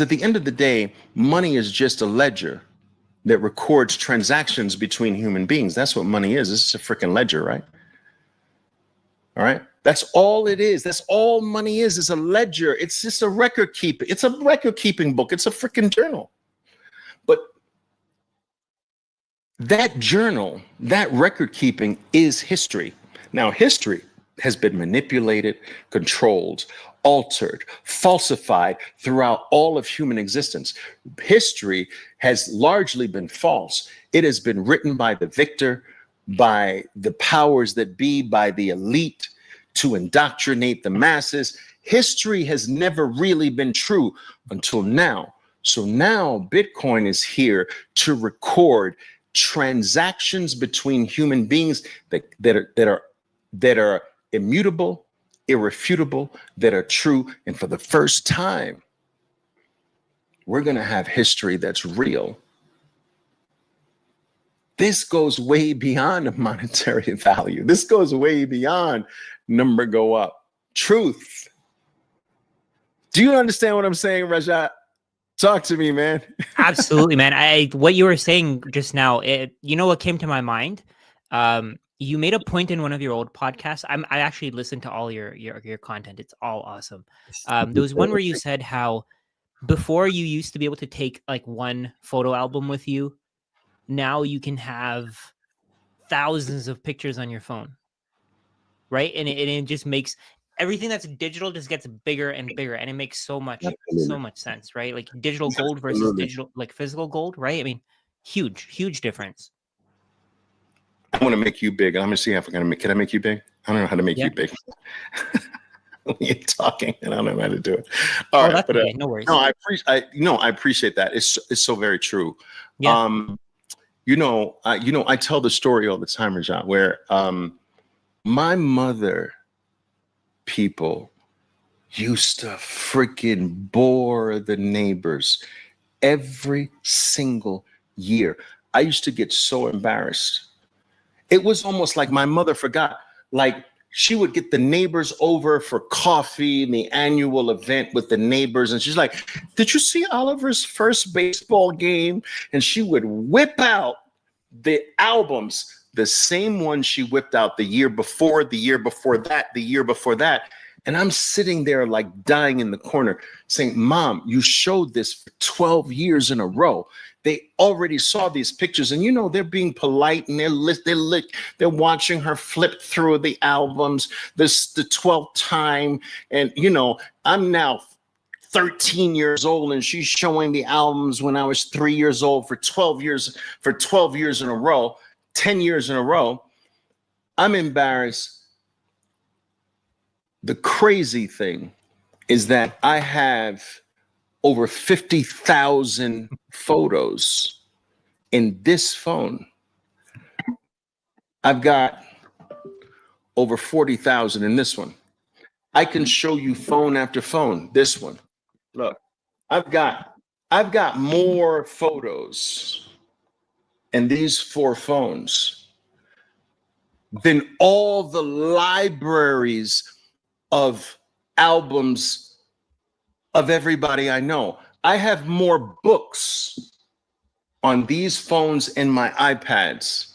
at the end of the day, money is just a ledger that records transactions between human beings. That's what money is. It's a freaking ledger, right? All right. That's all it is. That's all money is a ledger. It's just a record keeping. It's a record keeping book. It's a freaking journal. But that journal, that record keeping is history. Now, history has been manipulated, controlled, altered, falsified throughout all of human existence. History has largely been false. It has been written by the victor, by the powers that be, by the elite to indoctrinate the masses. History has never really been true until now. So now Bitcoin is here to record transactions between human beings that are immutable, irrefutable, that are true. And for the first time, we're going to have history that's real. This goes way beyond monetary value. This goes way beyond number go up. Truth. Do you understand what I'm saying, Rajat? Talk to me, man. Absolutely, man. What you were saying just now, you know what came to my mind? You made a point in one of your old podcasts. I actually listened to all your content. It's all awesome. There was one where you said how before you used to be able to take like one photo album with you. Now you can have thousands of pictures on your phone, right? And it just makes everything that's digital just gets bigger and bigger, and it makes so much sense, right? Like digital gold versus digital, like physical gold, right? I mean, huge difference. I want to make you big. I'm going to see if I can I make you big? I don't know how to make you big. When you're talking, and I don't know how to do it. All right, but okay. No worries. No, I appreciate that. It's so very true. Yeah. I tell the story all the time, Rajat, where my mother people used to freaking bore the neighbors every single year. I used to get so embarrassed. It was almost like my mother forgot. Like she would get the neighbors over for coffee in the annual event with the neighbors. And she's like, did you see Oliver's first baseball game? And she would whip out the albums, the same one she whipped out the year before, the year before that, the year before that. And I'm sitting there like dying in the corner saying, Mom, you showed this for 12 years in a row. They already saw these pictures, and they're being polite and they're watching her flip through the albums. This the 12th time, and I'm now 13 years old, and she's showing the albums when I was 3 years old for 12 years in a row, 10 years in a row. I'm embarrassed. The crazy thing is that I have over 50,000 photos in this phone. I've got over 40,000 in this one. I can show you phone after phone. This one, look, I've got more photos in these 4 phones than all the libraries of albums of everybody I know. I have more books on these phones and my iPads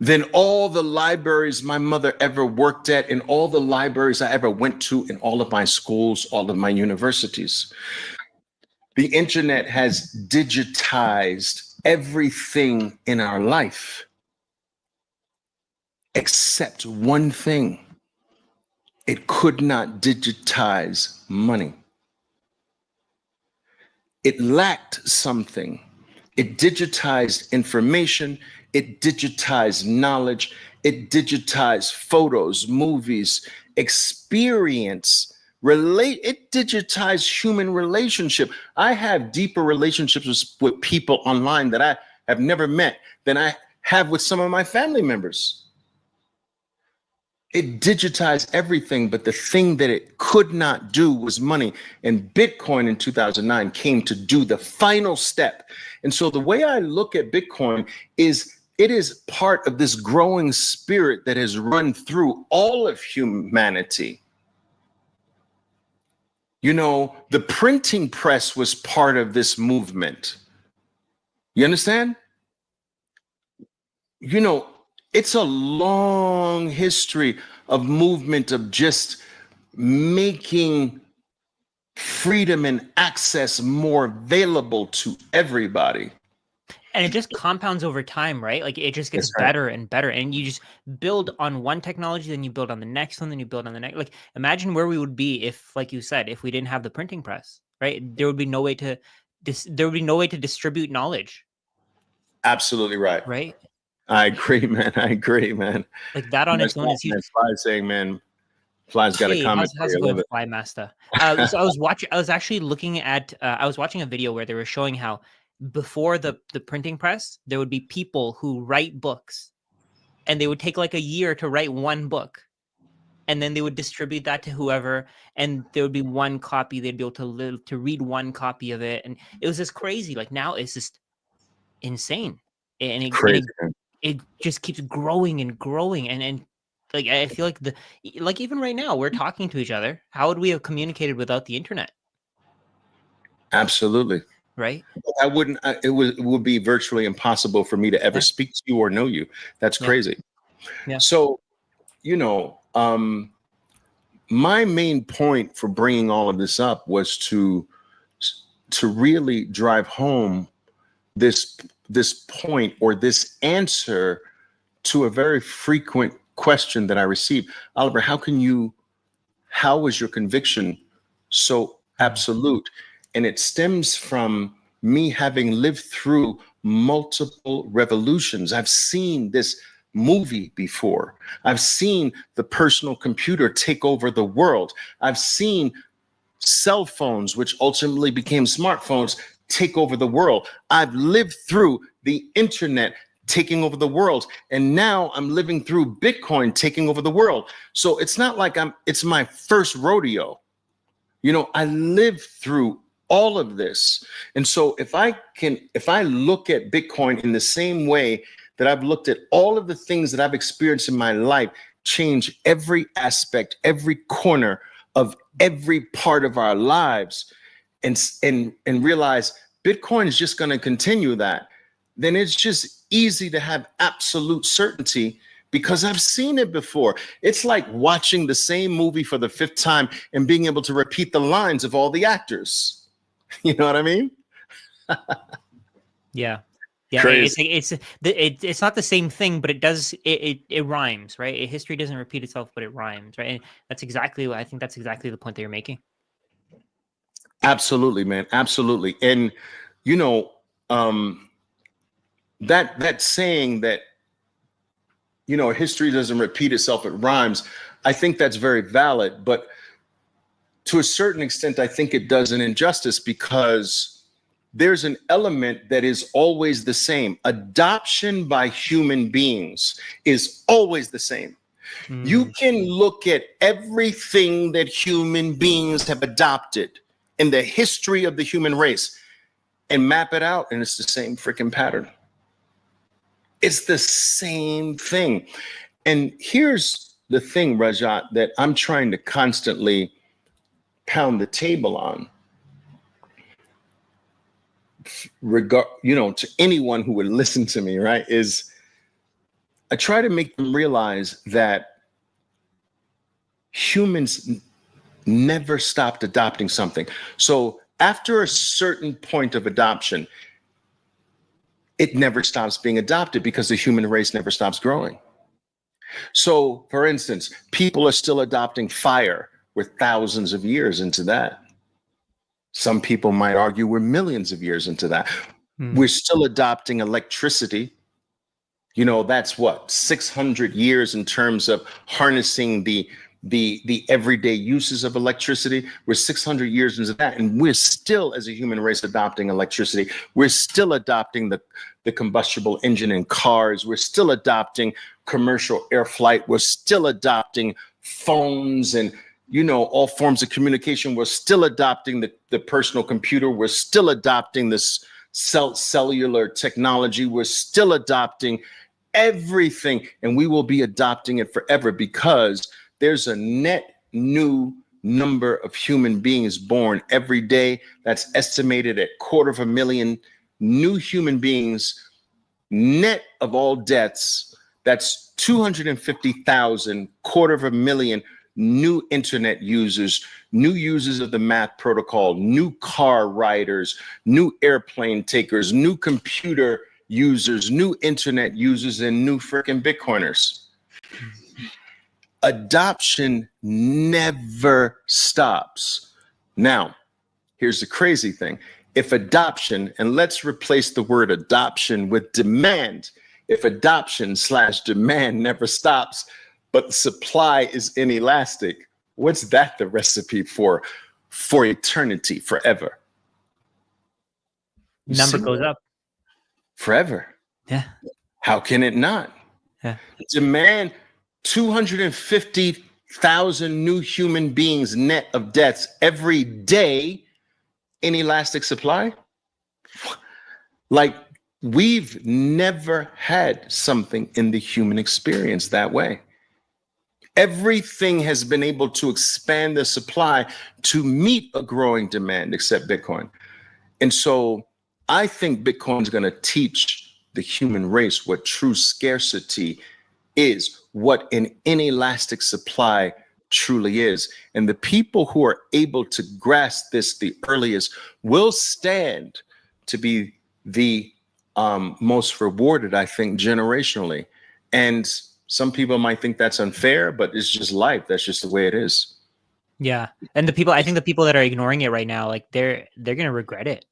than all the libraries my mother ever worked at and all the libraries I ever went to in all of my schools, all of my universities. The internet has digitized everything in our life except one thing. It could not digitize money. It lacked something. It digitized information. It digitized knowledge. It digitized photos, movies, experience, it digitized human relationship. I have deeper relationships with people online that I have never met than I have with some of my family members. It digitized everything, but the thing that it could not do was money. And Bitcoin in 2009 came to do the final step. And so the way I look at Bitcoin is it is part of this growing spirit that has run through all of humanity. You know, the printing press was part of this movement. You understand? You know, it's a long history of movement of just making freedom and access more available to everybody. And it just compounds over time, right? Like it just gets That's right. better and better, and you just build on one technology, then you build on the next one, then you build on the next. Like imagine where we would be if, like you said, if we didn't have the printing press, right? There would be no way to there would be no way to distribute knowledge, Absolutely right. right? I agree, man. I agree, man. Like that on its own is huge. Man, Fly's saying, man, Fly's got a Hey, comment for how's you. it I love going, it. Fly Master? So I was actually looking at, I was watching a video where they were showing how before the printing press, there would be people who write books, and they would take like a year to write one book, and then they would distribute that to whoever, and there would be one copy they'd be able to live to read one copy of it, and it was just crazy. Like now, it's just insane, and Crazy, man. it just keeps growing and growing, and like I feel like like even right now we're talking to each other. How would we have communicated without the internet, Absolutely. right? I wouldn't, it would be virtually impossible for me to ever Yeah, speak to you or know you. That's yeah, crazy. yeah. So, you know, my main point for bringing all of this up was to really drive home this point or this answer to a very frequent question that I receive. Oliver, how was your conviction so Mm. absolute? And it stems from me having lived through multiple revolutions. I've seen this movie before. I've seen the personal computer take over the world. I've seen cell phones, which ultimately became smartphones, take over the world. I've lived through the internet taking over the world, and now I'm living through Bitcoin taking over the world. So it's not like it's my first rodeo. You know, I lived through all of this. And so if I look at Bitcoin in the same way that I've looked at all of the things that I've experienced in my life, change every aspect, every corner of every part of our lives, and realize Bitcoin is just going to continue that, then it's just easy to have absolute certainty because I've seen it before. It's like watching the same movie for the fifth time and being able to repeat the lines of all the actors. You know what I mean? Yeah. Yeah, Crazy. it's not the same thing, but it does it rhymes, right? History doesn't repeat itself, but it rhymes, right? And that's exactly what I think. That's exactly the point that you're making. Absolutely, man. Absolutely. And you know, um, that saying that, you know, history doesn't repeat itself, it rhymes. I think that's very valid, but to a certain extent, I think it does an injustice because there's an element that is always the same. Adoption by human beings is always the same. You Mm, can look at everything that human beings have adopted in the history of the human race and map it out, and it's the same freaking pattern. It's the same thing. And here's the thing, Rajat, that I'm trying to constantly pound the table on, to anyone who would listen to me, right? Is I try to make them realize that humans never stopped adopting something. So after a certain point of adoption, it never stops being adopted because the human race never stops growing. So, for instance, people are still adopting fire. We're thousands of years into that. Some people might argue we're millions of years into that. mm, We're still adopting electricity. You know, that's what, 600 years in terms of harnessing the everyday uses of electricity. We're 600 years into that, and we're still, as a human race, adopting electricity. We're still adopting the combustible engine in cars. We're still adopting commercial air flight. We're still adopting phones and, you know, all forms of communication. We're still adopting the personal computer. We're still adopting this cellular technology. We're still adopting everything, and we will be adopting it forever because there's a net new number of human beings born every day. That's estimated at 250,000 new human beings net of all deaths. That's 250,000, 250,000 new internet users, new users of the math protocol, new car riders, new airplane takers, new computer users, new internet users, and new freaking Bitcoiners. Adoption never stops. Now, here's the crazy thing. If adoption, and let's replace the word adoption with demand, if adoption/demand never stops, but the supply is inelastic, what's that the recipe for eternity, forever? Number goes up. Forever. Yeah. How can it not? Yeah. Demand 250,000 new human beings net of deaths every day. Inelastic supply. Like, we've never had something in the human experience that way. Everything has been able to expand the supply to meet a growing demand, except Bitcoin. And so I think Bitcoin's going to teach the human race what true scarcity is, what an inelastic supply truly is. And the people who are able to grasp this the earliest will stand to be the most rewarded, I think, generationally. And some people might think that's unfair, but it's just life. That's just the way it is. Yeah. And I think the people that are ignoring it right now, like they're going to regret it.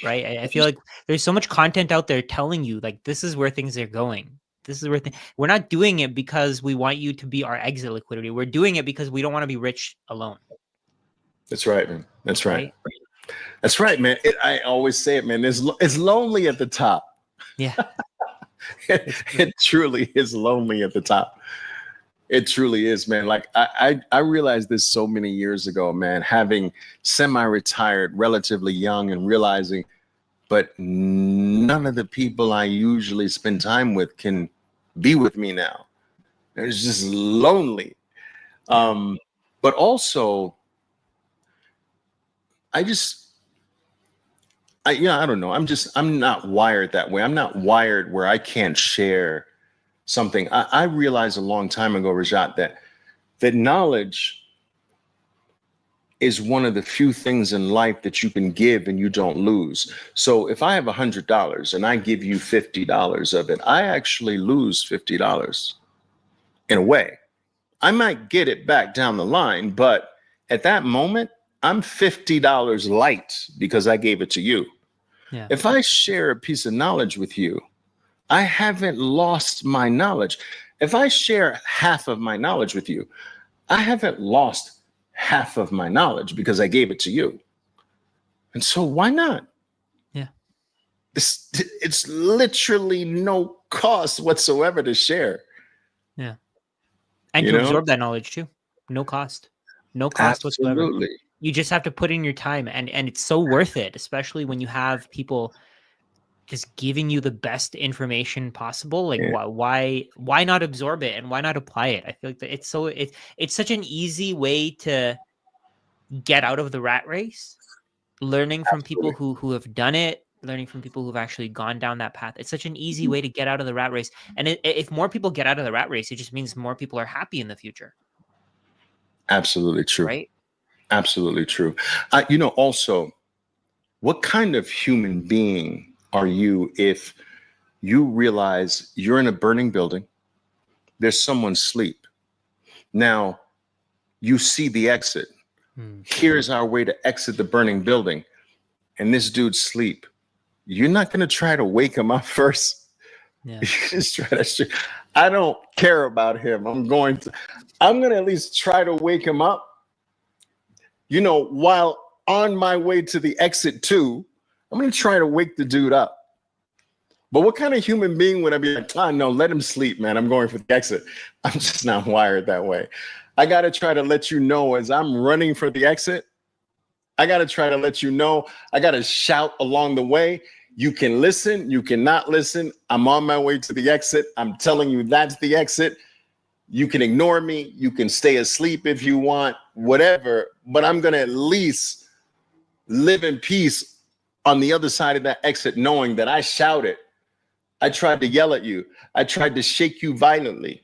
Right. I feel like there's so much content out there telling you like, this is where things are going. This is where we're not doing it because we want you to be our exit liquidity. We're doing it because we don't want to be rich alone. That's right, man. That's right. That's right, man. I always say it, man. It's lonely at the top. Yeah. It truly is lonely at the top. It truly is, man. Like I realized this so many years ago, man, having semi-retired, relatively young, and realizing, but none of the people I usually spend time with can be with me now. It's just lonely. But also, I don't know. I'm not wired that way. I'm not wired where I can't share something. I realized a long time ago, Rajat, that knowledge is one of the few things in life that you can give and you don't lose. So if I have $100 and I give you $50 of it, I actually lose $50 in a way. I might get it back down the line, but at that moment, I'm $50 light because I gave it to you. Yeah. If I share a piece of knowledge with you, I haven't lost my knowledge. If I share half of my knowledge with you, I haven't lost half of my knowledge because I gave it to you. And so why not? Yeah. It's literally no cost whatsoever to share. Yeah. And to absorb that knowledge too. No cost. No cost whatsoever. You just have to put in your time, and it's so worth it, especially when you have people just giving you the best information possible. Like why not absorb it and why not apply it? I feel like it's such an easy way to get out of the rat race, learning from people who have done it, learning from people who've actually gone down that path. It's such an easy way to get out of the rat race. And if more people get out of the rat race, it just means more people are happy in the future. Absolutely true. Right? Absolutely true. Also, what kind of human being are you if you realize you're in a burning building, there's someone asleep. Now, you see the exit. Here's our way to exit the burning building. And this dude's asleep. You're not going to try to wake him up first. Yeah. Just try to. I don't care about him. I'm going to at least try to wake him up. While on my way to the exit too, I'm going to try to wake the dude up. But what kind of human being would I be like, no, let him sleep, man. I'm going for the exit. I'm just not wired that way. I got to try to let you know as I'm running for the exit. I got to try to let you know. I got to shout along the way. You can listen. You cannot listen. I'm on my way to the exit. I'm telling you that's the exit. You can ignore me. You can stay asleep if you want, whatever. But I'm going to at least live in peace on the other side of that exit, knowing that I shouted. I tried to yell at you. I tried to shake you violently.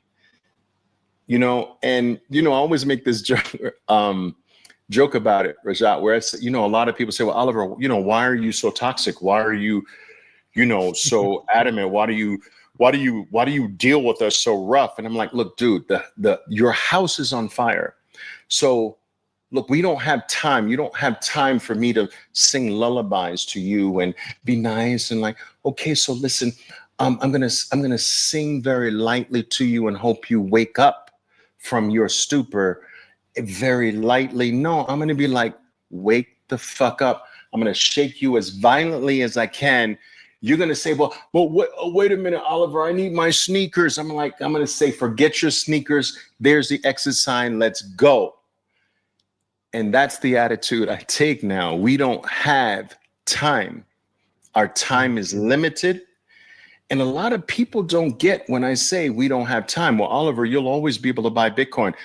You know, and, you know, I always make this joke about it, Rajat, where it's, you know, a lot of people say, well, Oliver, you know, why are you so toxic? Why are you, you know, so adamant? Why do you deal with us so rough? And I'm like, look, dude, your house is on fire. So look, we don't have time. You don't have time for me to sing lullabies to you and be nice and like, okay, so listen, I'm gonna sing very lightly to you and hope you wake up from your stupor very lightly. No, I'm gonna be like, wake the fuck up. I'm gonna shake you as violently as I can. You're gonna say, well, wait a minute, Oliver, I need my sneakers. I'm gonna say, forget your sneakers. There's the exit sign. Let's go. And that's the attitude I take now. We don't have time. Our time is limited. And a lot of people don't get when I say we don't have time. Well, Oliver, you'll always be able to buy Bitcoin.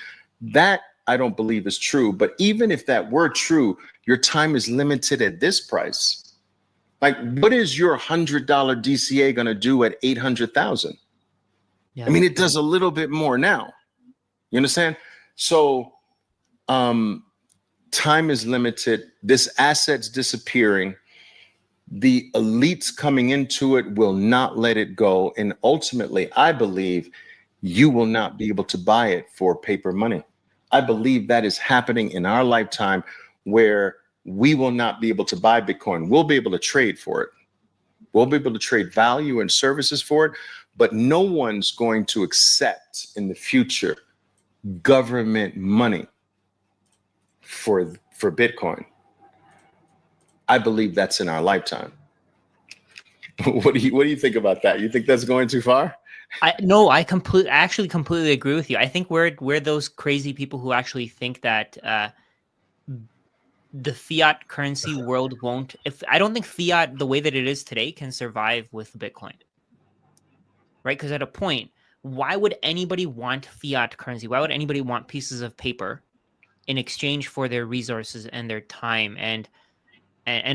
That I don't believe is true. But even if that were true, your time is limited at this price. Like, what is your $100 DCA going to do at 800,000? Yeah. I mean, it does a little bit more now. You understand? So time is limited. This asset's disappearing. The elites coming into it will not let it go. And ultimately, I believe you will not be able to buy it for paper money. I believe that is happening in our lifetime, where we will not be able to buy Bitcoin. We'll be able to trade for it. We'll be able to trade value and services for it, but no one's going to accept in the future government money for Bitcoin. I believe that's in our lifetime. What do you think about that? You think that's going too far? I actually completely agree with you. I think we're those crazy people who actually think that the fiat currency world won't. I don't think fiat, the way that it is today, can survive with Bitcoin. Right? Because at a point, why would anybody want fiat currency? Why would anybody want pieces of paper in exchange for their resources and their time and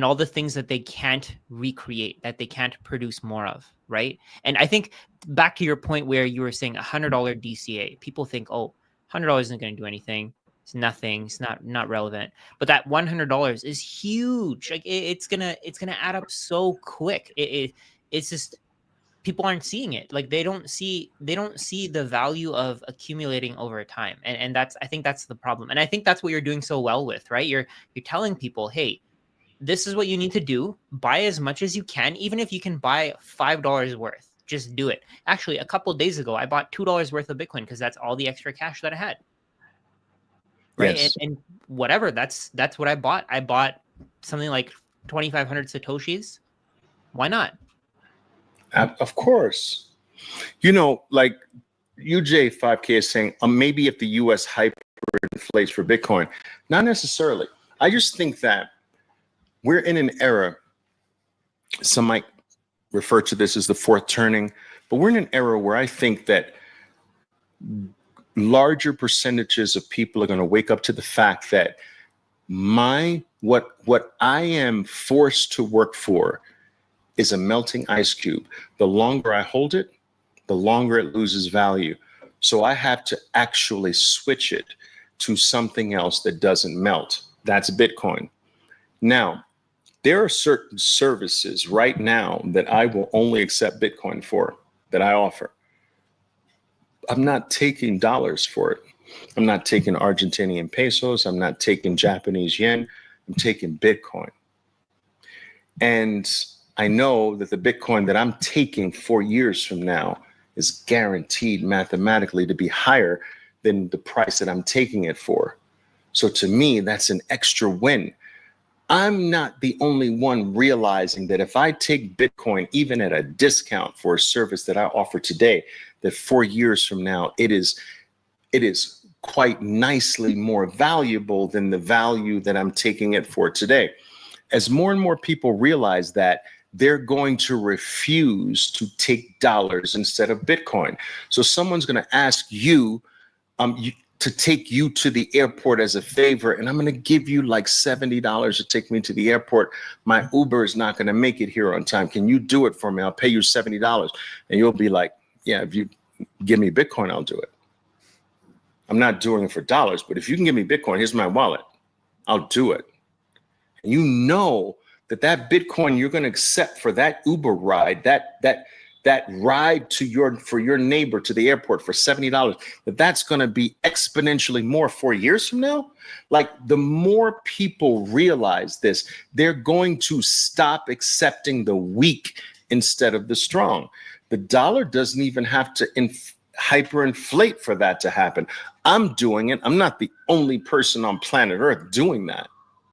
all the things that they can't recreate, that they can't produce more of, right? And I think back to your point where you were saying $100 DCA, people think, oh, $100 isn't going to do anything. It's nothing. It's not relevant. But that $100 is huge. Like it's gonna add up so quick. It's just people aren't seeing it. Like they don't see the value of accumulating over time. And I think that's the problem. And I think that's what you're doing so well with, right? You're telling people, hey, this is what you need to do. Buy as much as you can, even if you can buy $5 worth. Just do it. Actually, a couple of days ago, I bought $2 worth of Bitcoin because that's all the extra cash that I had. Right. Yes. And whatever, that's what I bought. I bought something like 2,500 Satoshis. Why not? Of course. You know, like UJ5K is saying, maybe if the US hyperinflates for Bitcoin. Not necessarily. I just think that we're in an era, some might refer to this as the fourth turning, but we're in an era where I think that larger percentages of people are going to wake up to the fact that what I am forced to work for is a melting ice cube. The longer I hold it, the longer it loses value. So I have to actually switch it to something else that doesn't melt. That's Bitcoin. Now, there are certain services right now that I will only accept Bitcoin for, that I offer. I'm not taking dollars for it. I'm not taking Argentinian pesos. I'm not taking Japanese yen. I'm taking Bitcoin. And I know that the Bitcoin that I'm taking 4 years from now is guaranteed mathematically to be higher than the price that I'm taking it for. So to me, that's an extra win. I'm not the only one realizing that if I take Bitcoin, even at a discount for a service that I offer today, that 4 years from now, it is quite nicely more valuable than the value that I'm taking it for today. As more and more people realize that, they're going to refuse to take dollars instead of Bitcoin. So someone's going to ask you to take you to the airport as a favor, and I'm going to give you like $70 to take me to the airport. My Uber is not going to make it here on time. Can you do it for me? I'll pay you $70. And you'll be like, yeah, if you give me Bitcoin, I'll do it. I'm not doing it for dollars, but if you can give me Bitcoin, here's my wallet. I'll do it. And you know that Bitcoin you're going to accept for that Uber ride, that ride for your neighbor to the airport for $70, that's going to be exponentially more 4 years from now. Like, the more people realize this, they're going to stop accepting the weak instead of the strong. The dollar doesn't even have to hyperinflate for that to happen. I'm doing it. I'm not the only person on planet Earth doing that.